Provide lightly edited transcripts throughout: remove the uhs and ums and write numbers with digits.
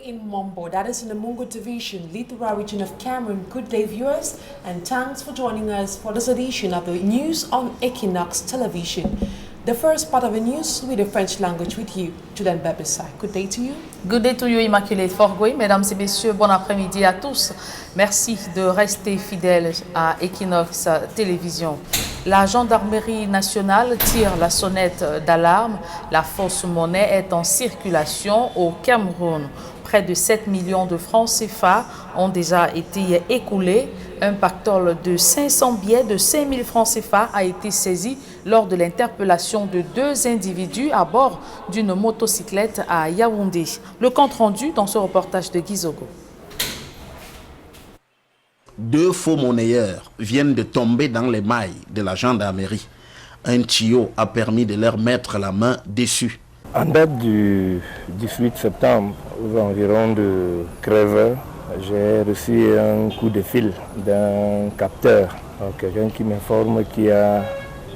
in Mombo, that is in the Mungo Division, Littoral region of Cameroon. Good day, viewers, and thanks for joining us for this edition of the News on Equinox Television. The first part of the news with the French language with you, Julian Babessa. Good day to you. Good day to you, Immaculée Forgoy. Mesdames et messieurs, bon après-midi à tous. Merci de rester fidèles à Equinox Télévision. La gendarmerie nationale tire la sonnette d'alarme. La fausse monnaie est en circulation au Cameroun. Près de 7 millions de francs CFA ont déjà été écoulés. Un pactole de 500 billets de 5 000 francs CFA a été saisi lors de l'interpellation de 2 individus à bord d'une motocyclette à Yaoundé. Le compte rendu dans ce reportage de Gizogo. 2 faux monnayeurs viennent de tomber dans les mailles de la gendarmerie. Un tuyau a permis de leur mettre la main dessus. En date du 18 septembre, aux environs de 13h, j'ai reçu un coup de fil d'un capteur, quelqu'un qui m'informe qu'il y a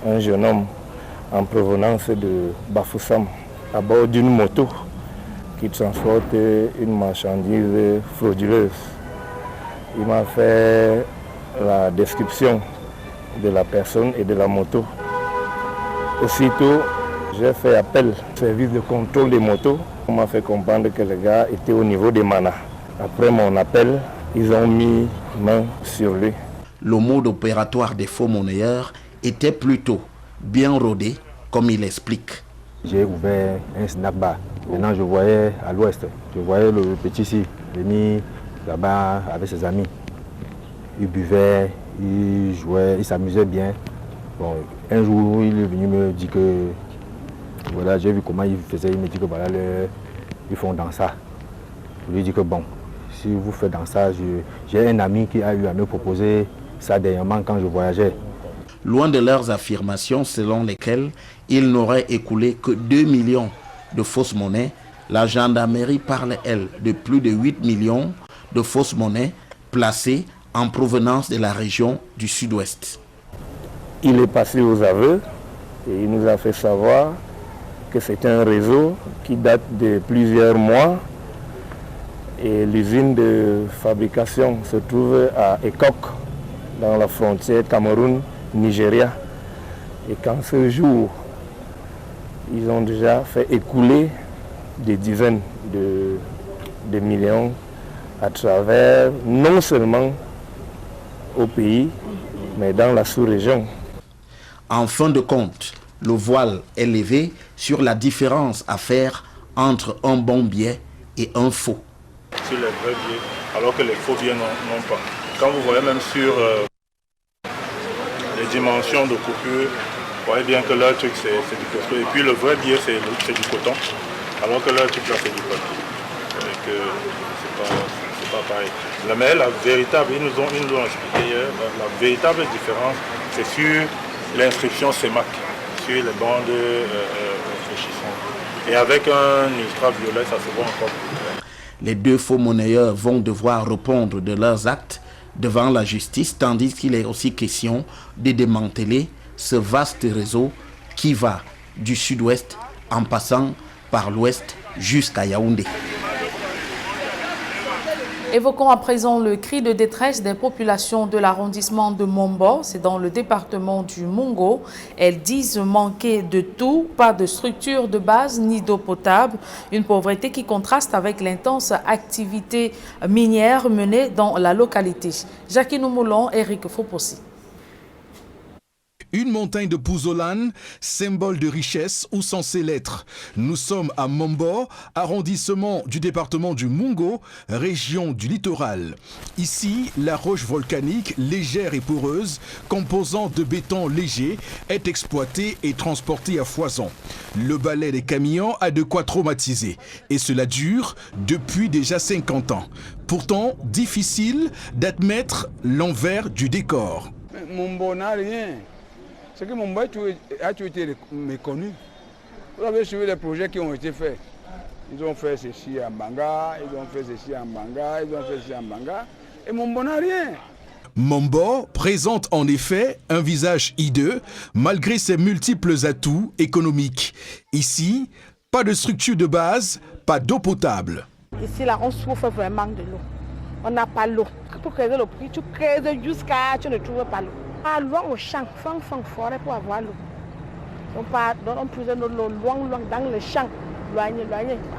un jeune homme en provenance de Bafoussam à bord d'une moto qui transporte une marchandise frauduleuse. Il m'a fait la description de la personne et de la moto. Aussitôt, j'ai fait appel au service de contrôle des motos. On m'a fait comprendre que le gars était au niveau des manas. Après mon appel, ils ont mis main sur lui. Le mode opératoire des faux monnayeurs était plutôt bien rodé, comme il explique. J'ai ouvert un snack bar. Maintenant, je voyais à l'ouest, je voyais le petit ici venir là-bas avec ses amis. Il buvait, il jouait, il s'amusait bien. Bon, un jour, il est venu me dire que voilà, j'ai vu comment il faisait. Il me dit que voilà, ils font dans ça. Je lui dis que bon, si vous faites dans ça, j'ai un ami qui a eu à me proposer ça dernièrement quand je voyageais. Loin de leurs affirmations selon lesquelles ils n'auraient écoulé que 2 millions de fausses monnaies, la gendarmerie parle, elle, de plus de 8 millions de fausses monnaies placées en provenance de la région du sud-ouest. Il est passé aux aveux et il nous a fait savoir que c'est un réseau qui date de plusieurs mois et l'usine de fabrication se trouve à Ekok, dans la frontière Cameroun-Nigeria. Et qu'en ce jour, ils ont déjà fait écouler des dizaines de millions à travers, non seulement au pays, mais dans la sous-région. En fin de compte, le voile est levé sur la différence à faire entre un bon billet et un faux. Sur les vrais billets, alors que les faux billets n'ont pas. Quand vous voyez même sur les dimensions de coupure, vous voyez bien que leur truc c'est du coton. Et puis le vrai billet c'est du coton, alors que leur truc là c'est du papier. Donc c'est pas pareil. Mais la véritable, ils nous ont expliqué hier, la véritable différence c'est sur l'inscription CEMAC, sur les bandes réfléchissantes. Et avec un ultraviolet, ça se voit encore plus clair. Les 2 faux monnayeurs vont devoir répondre de leurs actes devant la justice, tandis qu'il est aussi question de démanteler ce vaste réseau qui va du sud-ouest en passant par l'ouest jusqu'à Yaoundé. Évoquons à présent le cri de détresse des populations de l'arrondissement de Mombo, c'est dans le département du Mungo. Elles disent manquer de tout, pas de structure de base ni d'eau potable, une pauvreté qui contraste avec l'intense activité minière menée dans la localité. Jacques Noumoulon, Eric Fopossi. Une montagne de pouzzolane, symbole de richesse ou censé l'être. Nous sommes à Mombo, arrondissement du département du Mungo, région du littoral. Ici, la roche volcanique, légère et poreuse, composant de béton léger, est exploitée et transportée à foison. Le balai des camions a de quoi traumatiser. Et cela dure depuis déjà 50 ans. Pourtant, difficile d'admettre l'envers du décor. Mombo n'a rien. C'est que Mombo a toujours été méconnu. Vous avez suivi les projets qui ont été faits. Ils ont fait ceci à Banga, ils ont fait ceci à Banga, ils ont fait ceci à Banga. Et Mombo n'a rien. Mombo présente en effet un visage hideux malgré ses multiples atouts économiques. Ici, pas de structure de base, pas d'eau potable. Ici, là, on souffre vraiment de l'eau. On n'a pas l'eau. Pour creuser le puits, tu creuses jusqu'à tu ne trouves pas l'eau. Pas loin au champ, forêt pour avoir l'eau. On puise l'eau loin dans les champs, loin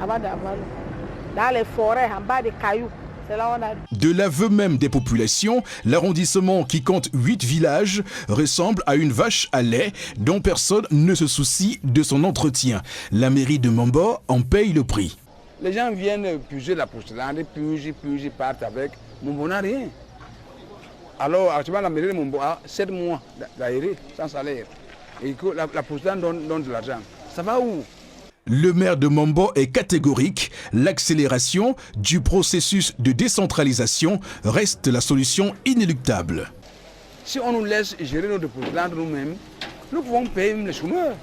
avant d'avoir l'eau. Dans les forêts, en bas des cailloux. Là on a... De l'aveu même des populations, l'arrondissement qui compte 8 villages ressemble à une vache à lait dont personne ne se soucie de son entretien. La mairie de Mombo en paye le prix. Les gens viennent puiser la porcelaine, ils partent avec. Mombo n'a rien. Alors actuellement la mairie de Mombo a 7 mois d'aéré sans salaire. Et que la porcelaine donne de l'argent. Ça va où? Le maire de Mombo est catégorique. L'accélération du processus de décentralisation reste la solution inéluctable. Si on nous laisse gérer nos dépôts nous-mêmes, nous pouvons payer les chômeurs.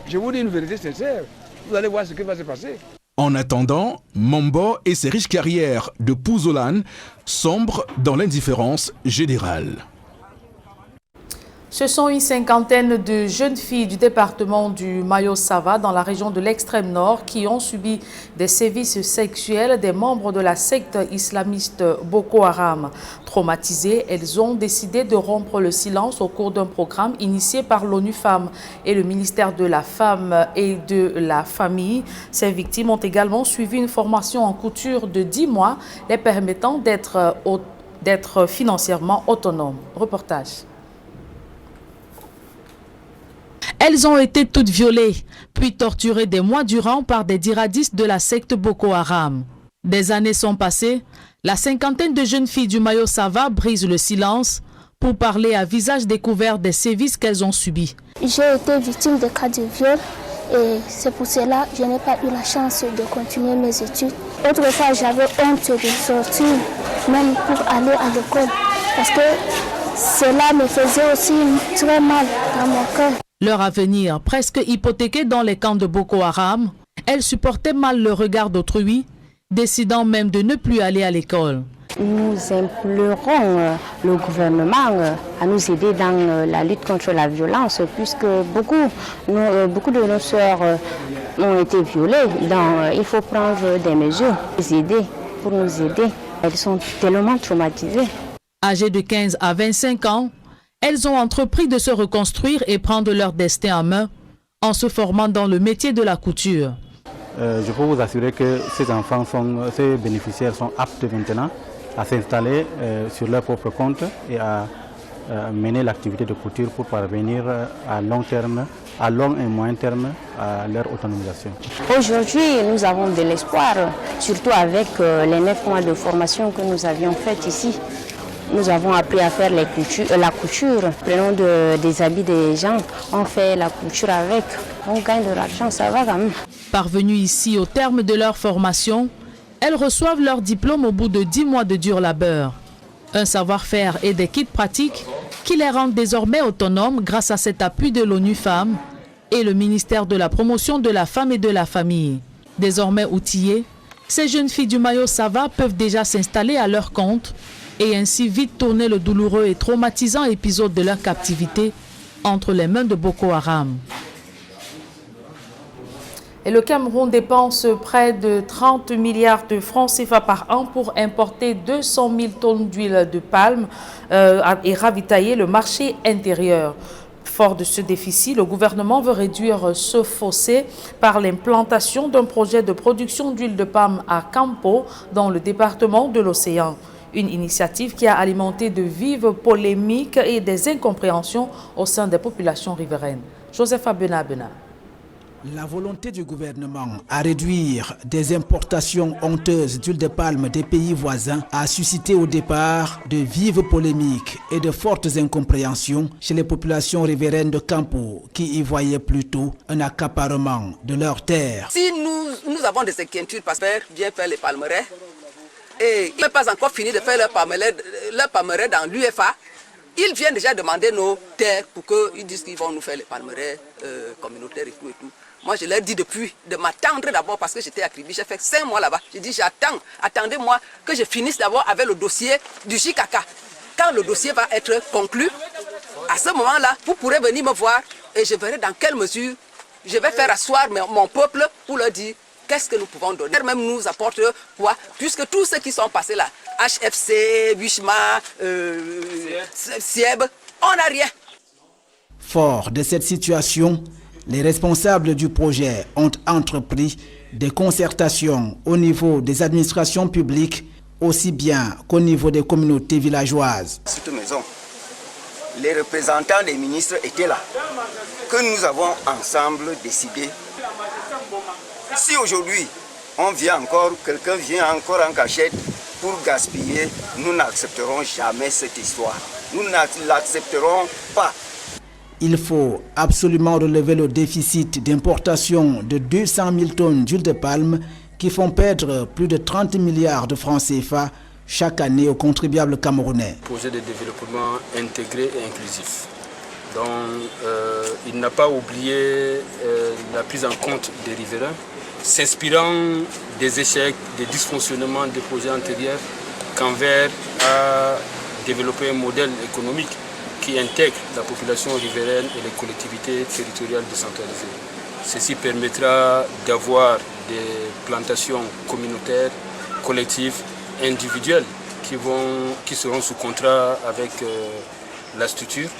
Je vous dis une vérité sincère. Vous allez voir ce qui va se passer. En attendant, Mombo et ses riches carrières de pouzzolane sombrent dans l'indifférence générale. Ce sont une cinquantaine de jeunes filles du département du Mayo-Sava dans la région de l'extrême nord qui ont subi des sévices sexuels des membres de la secte islamiste Boko Haram. Traumatisées, elles ont décidé de rompre le silence au cours d'un programme initié par l'ONU Femmes et le ministère de la Femme et de la Famille. Ces victimes ont également suivi une formation en couture de 10 mois, les permettant d'être financièrement autonomes. Reportage. Elles ont été toutes violées, puis torturées des mois durant par des djihadistes de la secte Boko Haram. Des années sont passées, la cinquantaine de jeunes filles du Mayo-Sava brisent le silence pour parler à visage découvert des sévices qu'elles ont subis. J'ai été victime de cas de viol et c'est pour cela que je n'ai pas eu la chance de continuer mes études. Autrefois, j'avais honte de sortir, même pour aller à l'école, parce que cela me faisait aussi très mal dans mon cœur. Leur avenir presque hypothéqué dans les camps de Boko Haram, elles supportaient mal le regard d'autrui, décidant même de ne plus aller à l'école. Nous implorons le gouvernement à nous aider dans la lutte contre la violence, puisque beaucoup de nos sœurs ont été violées. Donc, il faut prendre des mesures pour nous aider. Elles sont tellement traumatisées. Âgées de 15 à 25 ans, elles ont entrepris de se reconstruire et prendre leur destin en main en se formant dans le métier de la couture. Je peux vous assurer que ces bénéficiaires sont aptes maintenant à s'installer sur leur propre compte et à mener l'activité de couture pour parvenir à long et moyen terme à leur autonomisation. Aujourd'hui, nous avons de l'espoir, surtout avec les 9 mois de formation que nous avions faites ici. Nous avons appris à faire la couture. Prenons des habits des gens, on fait la couture avec, on gagne de l'argent, ça va quand même. Parvenues ici au terme de leur formation, elles reçoivent leur diplôme au bout de 10 mois de dur labeur. Un savoir-faire et des kits pratiques qui les rendent désormais autonomes grâce à cet appui de l'ONU Femmes et le ministère de la Promotion de la Femme et de la Famille. Désormais outillées, ces jeunes filles du Mayo-Sava peuvent déjà s'installer à leur compte et ainsi vite tourner le douloureux et traumatisant épisode de leur captivité entre les mains de Boko Haram. Et le Cameroun dépense près de 30 milliards de francs CFA par an pour importer 200 000 tonnes d'huile de palme et ravitailler le marché intérieur. Fort de ce déficit, le gouvernement veut réduire ce fossé par l'implantation d'un projet de production d'huile de palme à Campo, dans le département de l'Océan. Une initiative qui a alimenté de vives polémiques et des incompréhensions au sein des populations riveraines. Joseph Abena. La volonté du gouvernement à réduire des importations honteuses d'huile de palme des pays voisins a suscité au départ de vives polémiques et de fortes incompréhensions chez les populations riveraines de Campo qui y voyaient plutôt un accaparement de leurs terres. Si nous avons des inquiétudes parce que bien faire les palmeraies, et ils n'ont pas encore fini de faire leur palmeraie dans l'UFA, ils viennent déjà demander nos terres pour qu'ils disent qu'ils vont nous faire les palmeraies communautaires et tout et tout. Moi, je leur dis depuis de m'attendre d'abord parce que j'étais à Kribi. J'ai fait 5 mois là-bas. J'ai dit, attendez-moi que je finisse d'abord avec le dossier du JKK. Quand le dossier va être conclu, à ce moment-là, vous pourrez venir me voir et je verrai dans quelle mesure je vais faire asseoir mon peuple pour leur dire qu'est-ce que nous pouvons donner? Même nous apporte quoi? Puisque tous ceux qui sont passés là, HFC, Bushma, Sieb, on n'a rien. Fort de cette situation, les responsables du projet ont entrepris des concertations au niveau des administrations publiques, aussi bien qu'au niveau des communautés villageoises. Cette maison, les représentants des ministres étaient là, que nous avons ensemble décidé. Si aujourd'hui, quelqu'un vient encore en cachette pour gaspiller, nous n'accepterons jamais cette histoire. Nous ne l'accepterons pas. Il faut absolument relever le déficit d'importation de 200 000 tonnes d'huile de palme qui font perdre plus de 30 milliards de francs CFA chaque année aux contribuables camerounais. Projet de développement intégré et inclusif. Donc, il n'a pas oublié la prise en compte des riverains, s'inspirant des échecs, des dysfonctionnements des projets antérieurs, qu'Anvers a développé un modèle économique qui intègre la population riveraine et les collectivités territoriales décentralisées. Ceci permettra d'avoir des plantations communautaires, collectives, individuelles qui seront sous contrat avec la structure.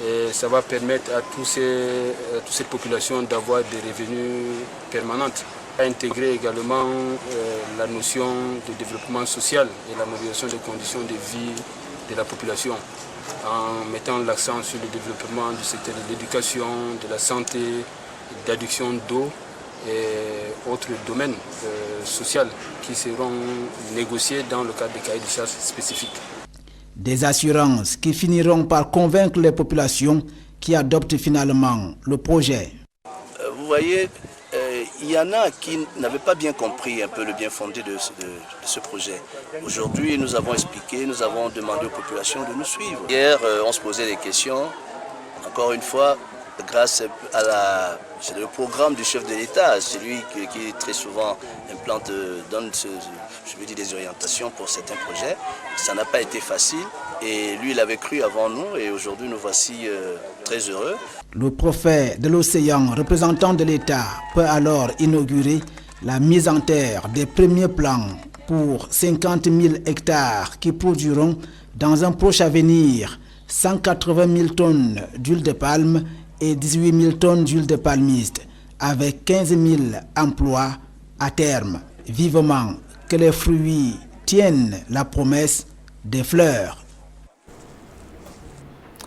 Et ça va permettre à toutes ces populations d'avoir des revenus permanents. Intégrer également la notion de développement social et l'amélioration des conditions de vie de la population, en mettant l'accent sur le développement du secteur de l'éducation, de la santé, d'adduction d'eau et autres domaines sociaux qui seront négociés dans le cadre des cahiers de charges spécifiques. Des assurances qui finiront par convaincre les populations qui adoptent finalement le projet. Vous voyez, il y en a qui n'avaient pas bien compris un peu le bien fondé de ce projet. Aujourd'hui, nous avons expliqué, nous avons demandé aux populations de nous suivre. Hier, on se posait des questions. Encore une fois, grâce à c'est le programme du chef de l'État, c'est lui qui très souvent donne des orientations pour certains projets. Ça n'a pas été facile et lui il avait cru avant nous et aujourd'hui nous voici très heureux. Le prophète de l'océan, représentant de l'État, peut alors inaugurer la mise en terre des premiers plans pour 50 000 hectares qui produiront dans un proche avenir 180 000 tonnes d'huile de palme et 18 000 tonnes d'huile de palmiste, avec 15 000 emplois à terme. Vivement que les fruits tiennent la promesse des fleurs.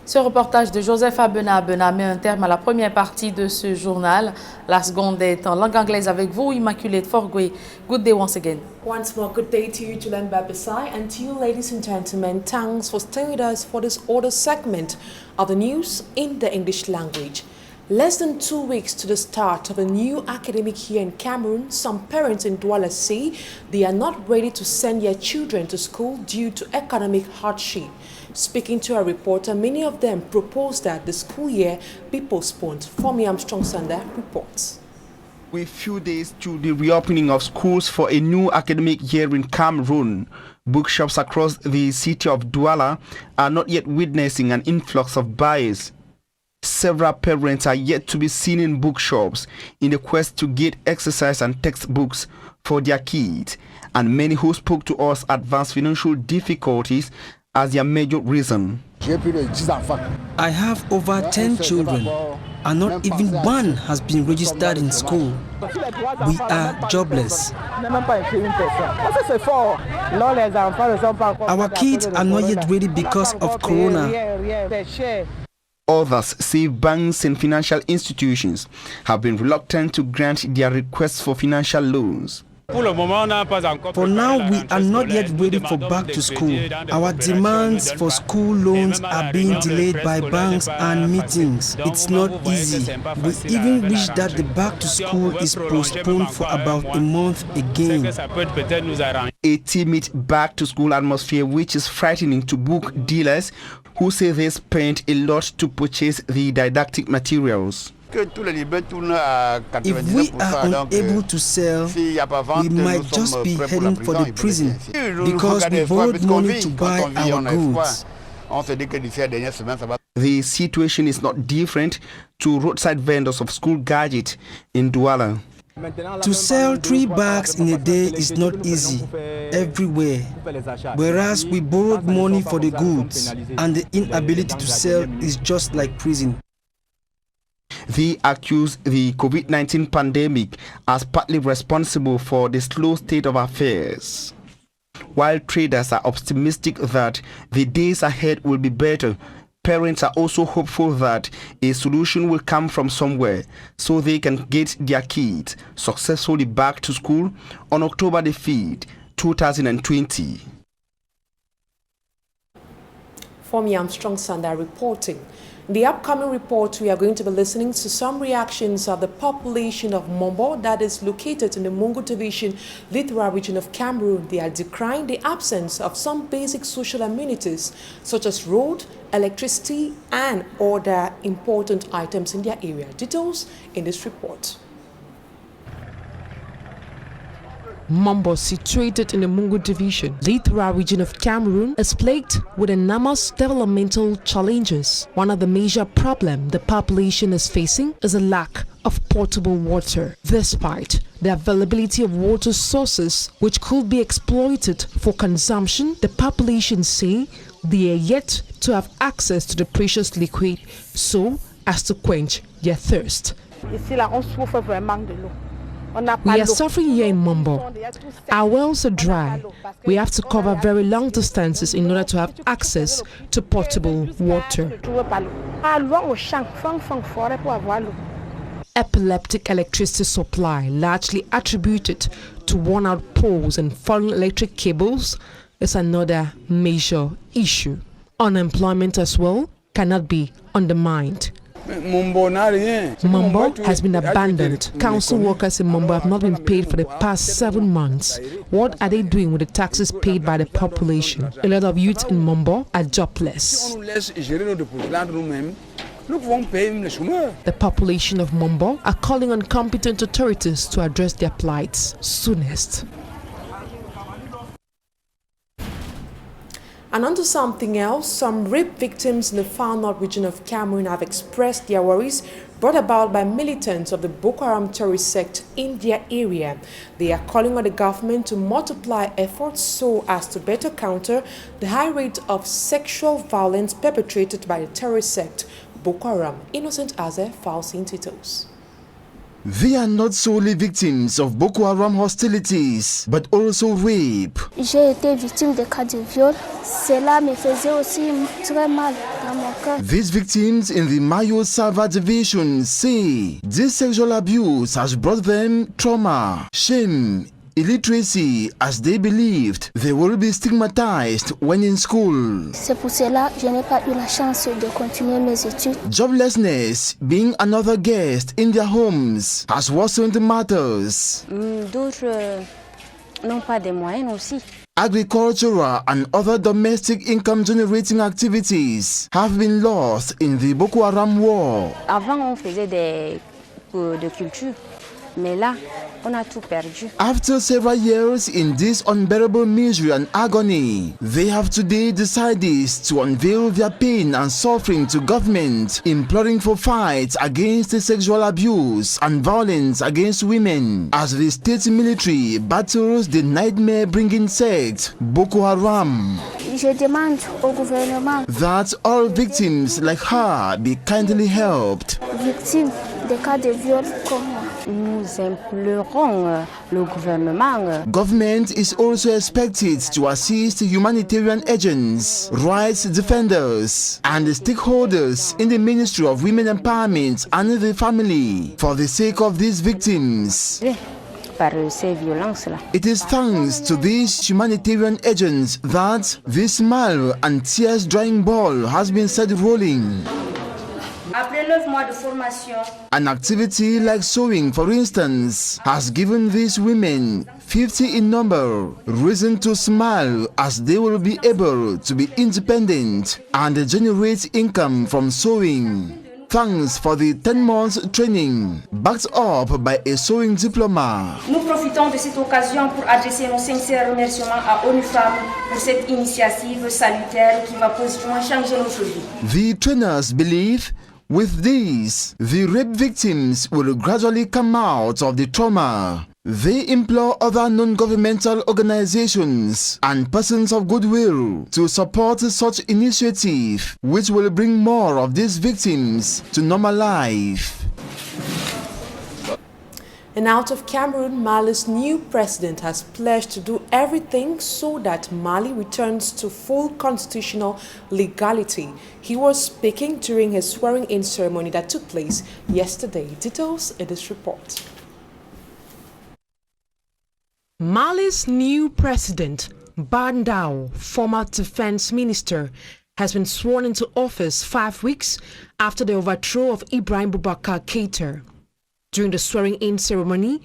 Ce reportage de Joseph Abena met un terme à la première partie de ce journal. La seconde est en langue anglaise avec vous, Immaculate Forgwe. Good day once again. Once more, good day to you, Julian Babasai, and to you, ladies and gentlemen. Thanks for staying with us for this other segment of the news in the English language. Less than 2 weeks to the start of a new academic year in Cameroon, some parents in Douala say they are not ready to send their children to school due to economic hardship. Speaking to a reporter, many of them proposed that the school year be postponed. Fomi Armstrong-Sander reports. With few days to the reopening of schools for a new academic year in Cameroon, bookshops across the city of Douala are not yet witnessing an influx of buyers. Several parents are yet to be seen in bookshops in the quest to get exercise and textbooks for their kids, and many who spoke to us advanced financial difficulties as their major reason. I have over 10 children, and not even one has been registered in school. We are jobless. Our kids are not yet ready because of Corona. Others say banks and financial institutions have been reluctant to grant their requests for financial loans. For now, we are not yet ready for back to school. Our demands for school loans are being delayed by banks and meetings. It's not easy. We even wish that the back to school is postponed for about a month again. A timid back to school atmosphere which is frightening to book dealers who say they spent a lot to purchase the didactic materials. If we are unable to sell, we might just be heading for the prison because we borrowed money to buy our goods. The situation is not different to roadside vendors of school gadgets in Douala. To sell 3 bags in a day is not easy everywhere, whereas we borrowed money for the goods, and the inability to sell is just like prison. They accuse the COVID-19 pandemic as partly responsible for the slow state of affairs. While traders are optimistic that the days ahead will be better, parents are also hopeful that a solution will come from somewhere so they can get their kids successfully back to school on October the 5th, 2020. For me, Armstrong Sanda reporting. In the upcoming report, we are going to be listening to some reactions of the population of Mombo that is located in the Mungo Division, Littoral region of Cameroon. They are decrying the absence of some basic social amenities such as road, electricity, and other important items in their area. Details in this report. Mombo, situated in the Mungo Division, Littoral region of Cameroon, is plagued with enormous developmental challenges. One of the major problems the population is facing is a lack of potable water. Despite the availability of water sources which could be exploited for consumption, the population say they are yet to have access to the precious liquid so as to quench their thirst. We are suffering here in Mombo. Our wells are dry. We have to cover very long distances in order to have access to potable water. Epileptic electricity supply, largely attributed to worn-out poles and fallen electric cables, is another major issue. Unemployment as well cannot be undermined. Mombo has been abandoned. Council workers in Mombo have not been paid for the past 7 months. What are they doing with the taxes paid by the population? A lot of youth in Mombo are jobless. The population of Mombo are calling on competent authorities to address their plights soonest. And on to something else, some rape victims in the Far North region of Cameroon have expressed their worries brought about by militants of the Boko Haram terrorist sect in their area. They are calling on the government to multiply efforts so as to better counter the high rate of sexual violence perpetrated by the terrorist sect Boko Haram. Innocent Aze files in details. They are not solely victims of Boko Haram hostilities, but also rape. J'ai été victime de cas de viol. Cela me faisait aussi très mal dans mon cœur. These victims in the Mayo Sava division say this sexual abuse has brought them trauma, shame, illiteracy, as they believed they will be stigmatized when in school. C'est pour cela que je n'ai pas eu la chance de continuer mes études. Joblessness, being another guest in their homes, has worsened matters. D'autres n'ont pas de moyens aussi. Agricultural and other domestic income-generating activities have been lost in the Boko Haram war. Avant, on faisait des cours de culture, mais là, on a tout perdu. After several years in this unbearable misery and agony, they have today decided to unveil their pain and suffering to government, imploring for fights against the sexual abuse and violence against women as the state military battles the nightmare-bringing sect Boko Haram. Je demande au gouvernement that all victims like her be kindly helped. Victimes de cas de viol comme moi. Nous implorons le gouvernement. Government is also expected to assist humanitarian agents, rights defenders, and stakeholders in the Ministry of Women Empowerment and the Family for the sake of these victims. It is thanks to these humanitarian agents that this smile and tears drying ball has been set rolling. An activity like sewing, for instance, has given these women, 50 in number, reason to smile as they will be able to be independent and generate income from sewing. Thanks for the 10 months training, backed up by a sewing diploma. Nous profitons de cette occasion pour adresser nos sincères remerciements à ONU Femmes pour cette initiative salutaire qui va positivement changer notre vie. The trainers believe With this, the rape victims will gradually come out of the trauma. They implore other non-governmental organizations and persons of goodwill to support such initiative, which will bring more of these victims to normal life. And out of Cameroon, Mali's new president has pledged to do everything so that Mali returns to full constitutional legality. He was speaking during his swearing-in ceremony that took place yesterday. Details in this report. Mali's new president, Ba Ndaw, former defense minister, has been sworn into office 5 weeks after the overthrow of Ibrahim Boubacar Keïta. During the swearing-in ceremony,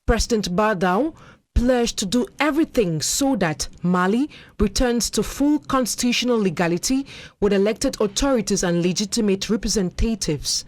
President Ba Ndaw pledged to do everything so that Mali returns to full constitutional legality with elected authorities and legitimate representatives.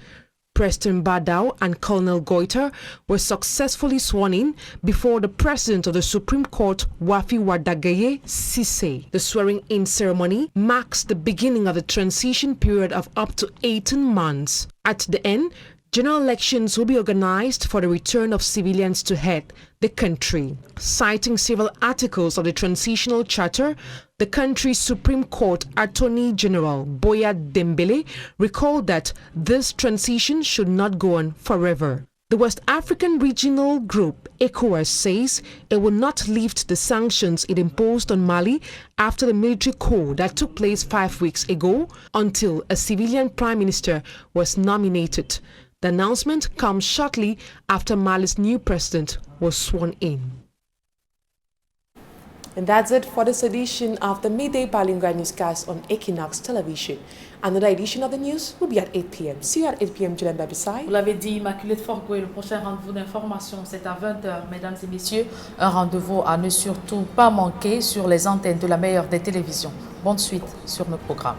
President Ba Ndaw and Colonel Goïta were successfully sworn in before the President of the Supreme Court, Wafi Wadagaye Cissé. The swearing-in ceremony marks the beginning of the transition period of up to 18 months. At the end, general elections will be organized for the return of civilians to head the country. Citing several articles of the Transitional Charter, the country's Supreme Court Attorney General Boya Dembele recalled that this transition should not go on forever. The West African Regional Group, ECOWAS, says it will not lift the sanctions it imposed on Mali after the military coup that took place 5 weeks ago until a civilian prime minister was nominated. The announcement comes shortly after Mali's new president was sworn in. And that's it for this edition of the Midday Bilingual Newscast on Equinox Television. Another edition of the news will be at 8 p.m. See you at 8 p.m. Julian Babisai. Vous l'avez dit, Immaculée Forgoy, le prochain rendez-vous d'information, c'est à 20h, mesdames et messieurs. Un rendez-vous à ne surtout pas manquer sur les antennes de la meilleure des télévisions. Bonne suite sur nos programmes.